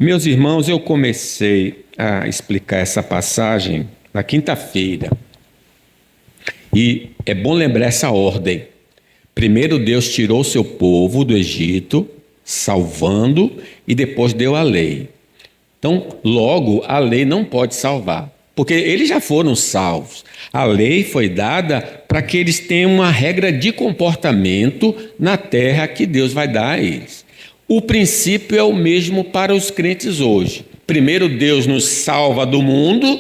Meus irmãos, eu comecei a explicar essa passagem na quinta-feira. E é bom lembrar essa ordem. Primeiro Deus tirou o seu povo do Egito, salvando, e depois deu a lei. Então, logo, a lei não pode salvar, porque eles já foram salvos. A lei foi dada para que eles tenham uma regra de comportamento na terra que Deus vai dar a eles. O princípio é o mesmo para os crentes hoje. Primeiro Deus nos salva do mundo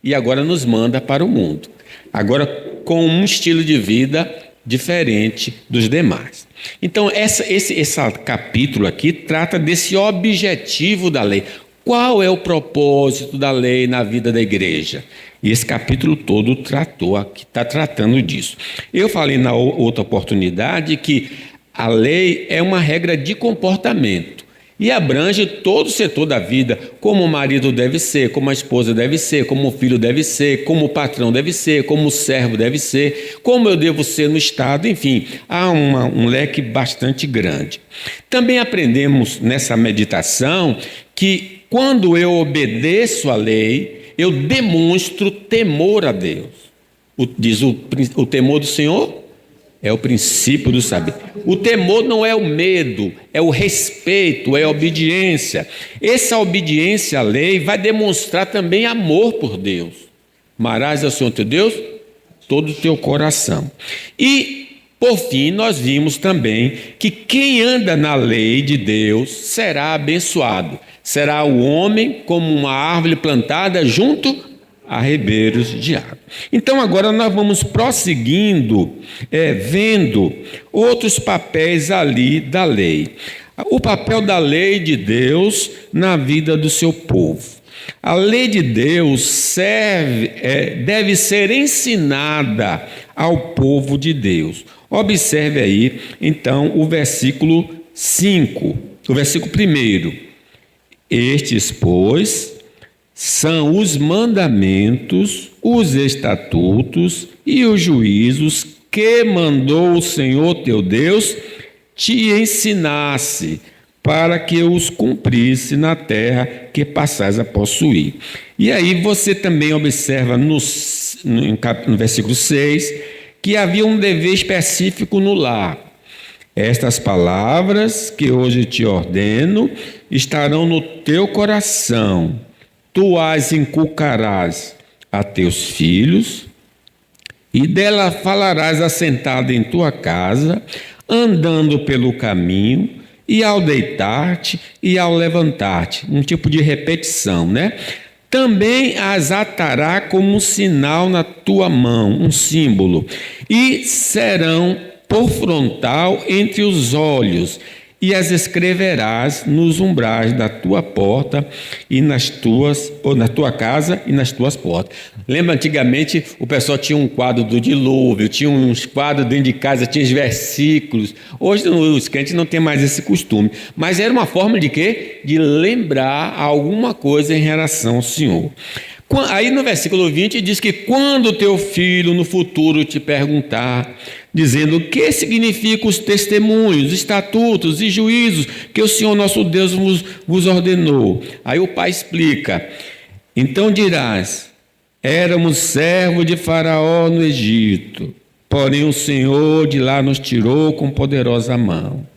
e agora nos manda para o mundo. Agora com um estilo de vida diferente dos demais. Então esse capítulo aqui trata desse objetivo da lei. Qual é o propósito da lei na vida da igreja? E esse capítulo todo está tratando disso. Eu falei na outra oportunidade que a lei é uma regra de comportamento e abrange todo o setor da vida, como o marido deve ser, como a esposa deve ser, como o filho deve ser, como o patrão deve ser, como o servo deve ser, como eu devo ser no Estado, enfim, há um leque bastante grande. Também aprendemos nessa meditação que quando eu obedeço à lei, eu demonstro temor a Deus. Diz o temor do Senhor é o princípio do saber. O temor não é o medo, é o respeito, é a obediência. Essa obediência à lei vai demonstrar também amor por Deus. Amarás ao Senhor teu Deus todo o teu coração. E, por fim, nós vimos também que quem anda na lei de Deus será abençoado. Será o homem como uma árvore plantada junto a ribeiros de água. Então agora nós vamos prosseguindo, vendo outros papéis ali da lei. O papel da lei de Deus na vida do seu povo. A lei de Deus deve ser ensinada ao povo de Deus. Observe aí, então, o versículo 5, o versículo 1. Estes, pois, são os mandamentos, os estatutos e os juízos que mandou o Senhor teu Deus te ensinasse, para que os cumprisse na terra que passais a possuir. E aí você também observa no versículo 6 que havia um dever específico no lar. Estas palavras que hoje te ordeno estarão no teu coração. Tu as inculcarás a teus filhos, e dela falarás assentado em tua casa, andando pelo caminho, e ao deitar-te e ao levantar-te. Um tipo de repetição, né? Também as atará como um sinal na tua mão, um símbolo, e serão por frontal entre os olhos, e as escreverás nos umbrais da tua porta e na tua casa e nas tuas portas. Lembra, antigamente o pessoal tinha um quadro do dilúvio, tinha uns quadros dentro de casa, tinha os versículos. Hoje os crentes não têm mais esse costume, mas era uma forma de quê? De lembrar alguma coisa em relação ao Senhor. Aí no versículo 20 diz que quando teu filho no futuro te perguntar, dizendo o que significam os testemunhos, estatutos e juízos que o Senhor nosso Deus vos ordenou. Aí o pai explica, então dirás, éramos servos de Faraó no Egito, porém o Senhor de lá nos tirou com poderosa mão.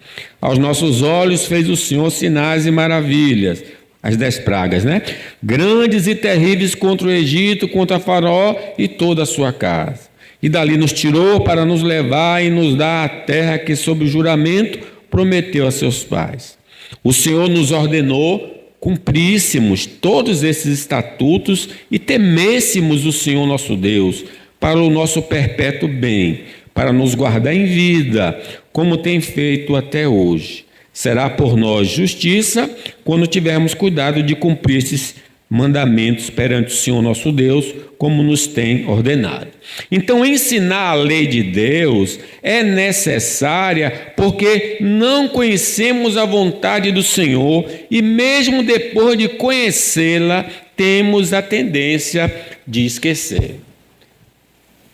Aos nossos olhos fez o Senhor sinais e maravilhas, as 10 pragas, né? Grandes e terríveis contra o Egito, contra Faraó e toda a sua casa. E dali nos tirou para nos levar e nos dar a terra que, sob juramento, prometeu a seus pais. O Senhor nos ordenou cumpríssemos todos esses estatutos e temêssemos o Senhor nosso Deus para o nosso perpétuo bem, para nos guardar em vida, como tem feito até hoje. Será por nós justiça quando tivermos cuidado de cumprir esses mandamentos perante o Senhor nosso Deus, como nos tem ordenado. Então, ensinar a lei de Deus é necessária porque não conhecemos a vontade do Senhor e mesmo depois de conhecê-la, temos a tendência de esquecer.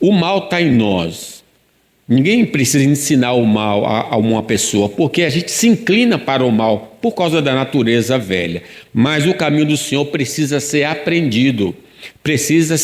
O mal está em nós. Ninguém precisa ensinar o mal a uma pessoa, porque a gente se inclina para o mal por causa da natureza velha. Mas o caminho do Senhor precisa ser aprendido, precisa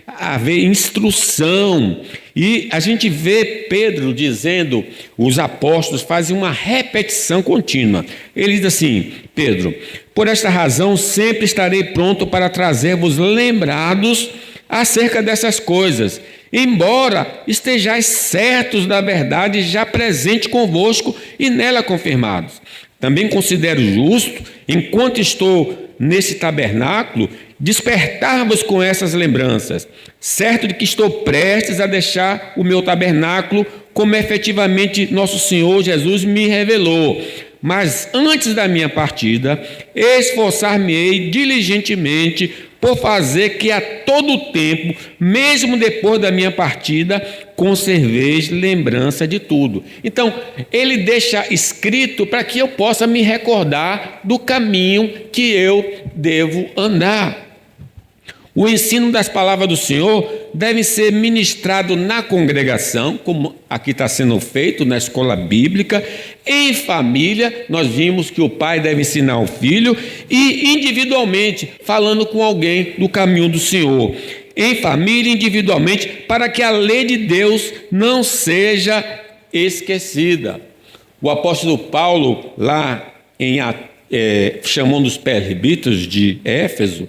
haver instrução. E a gente vê Pedro dizendo, os apóstolos fazem uma repetição contínua. Ele diz assim: Pedro, por esta razão sempre estarei pronto para trazer-vos lembrados acerca dessas coisas, embora estejais certos da verdade já presente convosco e nela confirmados. Também considero justo, enquanto estou nesse tabernáculo, despertar-vos com essas lembranças, certo de que estou prestes a deixar o meu tabernáculo, como efetivamente nosso Senhor Jesus me revelou. Mas antes da minha partida, esforçar-me-ei diligentemente por fazer que a todo tempo, mesmo depois da minha partida, conserveis lembrança de tudo. Então, ele deixa escrito para que eu possa me recordar do caminho que eu devo andar. O ensino das palavras do Senhor deve ser ministrado na congregação, como aqui está sendo feito na escola bíblica, em família. Nós vimos que o pai deve ensinar o filho, e individualmente, falando com alguém do caminho do Senhor. Em família, individualmente, para que a lei de Deus não seja esquecida. O apóstolo Paulo, lá chamando os presbíteros de Éfeso,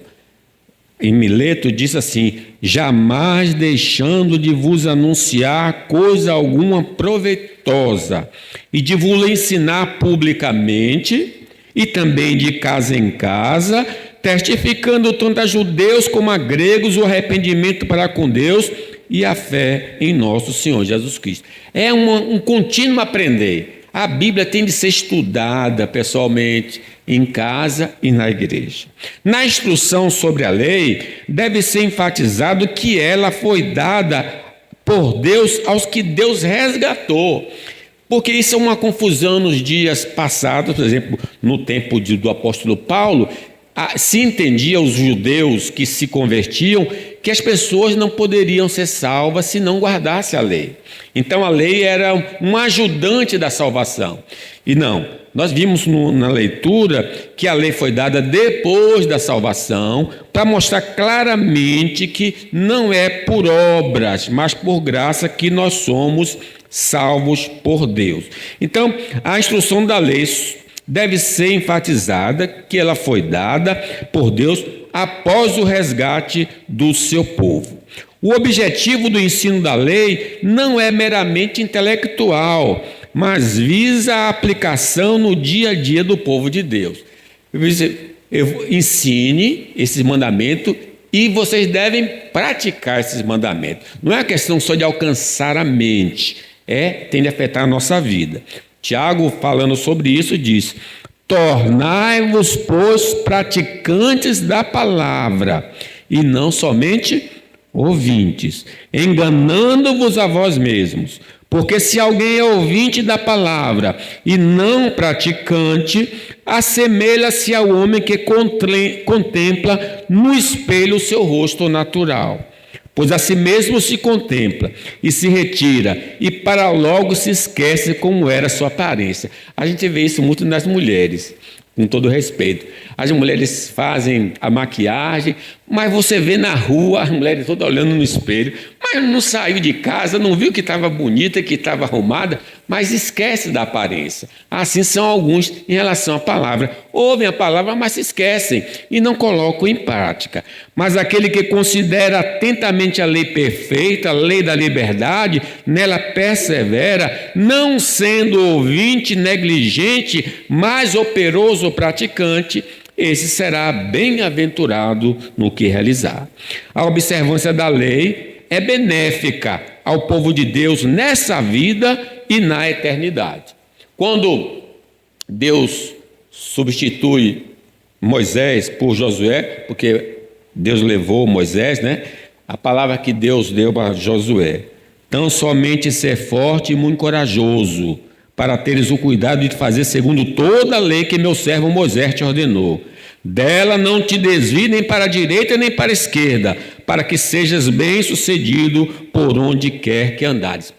em Mileto, diz assim: jamais deixando de vos anunciar coisa alguma proveitosa, e de vos ensinar publicamente, e também de casa em casa, testificando tanto a judeus como a gregos o arrependimento para com Deus e a fé em nosso Senhor Jesus Cristo. É um contínuo aprender. A Bíblia tem de ser estudada pessoalmente, em casa e na igreja. Na instrução sobre a lei, deve ser enfatizado que ela foi dada por Deus aos que Deus resgatou. Porque isso é uma confusão nos dias passados. Por exemplo, no tempo do apóstolo Paulo, se entendia os judeus que se convertiam que as pessoas não poderiam ser salvas se não guardasse a lei. Então a lei era um ajudante da salvação. E não, nós vimos na leitura que a lei foi dada depois da salvação, para mostrar claramente que não é por obras, mas por graça que nós somos salvos por Deus. Então, a instrução da lei deve ser enfatizada que ela foi dada por Deus após o resgate do seu povo. O objetivo do ensino da lei não é meramente intelectual, mas visa a aplicação no dia a dia do povo de Deus. Eu ensine esses mandamentos e vocês devem praticar esses mandamentos. Não é uma questão só de alcançar a mente, tem de afetar a nossa vida. Tiago, falando sobre isso, diz: tornai-vos, pois, praticantes da palavra, e não somente ouvintes, enganando-vos a vós mesmos. Porque se alguém é ouvinte da palavra e não praticante, assemelha-se ao homem que contempla no espelho o seu rosto natural. Pois a si mesmo se contempla e se retira, e para logo se esquece como era a sua aparência. A gente vê isso muito nas mulheres, com todo respeito. As mulheres fazem a maquiagem, mas você vê na rua as mulheres todas olhando no espelho, mas não saiu de casa, não viu que estava bonita, que estava arrumada, mas esquece da aparência. Assim são alguns em relação à palavra. Ouvem a palavra, mas se esquecem e não colocam em prática. Mas aquele que considera atentamente a lei perfeita, a lei da liberdade, nela persevera, não sendo ouvinte negligente, mas operoso praticante, esse será bem-aventurado no que realizar. A observância da lei é benéfica ao povo de Deus nessa vida e na eternidade. Quando Deus substitui Moisés por Josué, porque Deus levou Moisés, a palavra que Deus deu para Josué: tão somente ser forte e muito corajoso, para teres o cuidado de fazer segundo toda a lei que meu servo Moisés te ordenou. Dela não te desvie nem para a direita nem para a esquerda, para que sejas bem-sucedido por onde quer que andares.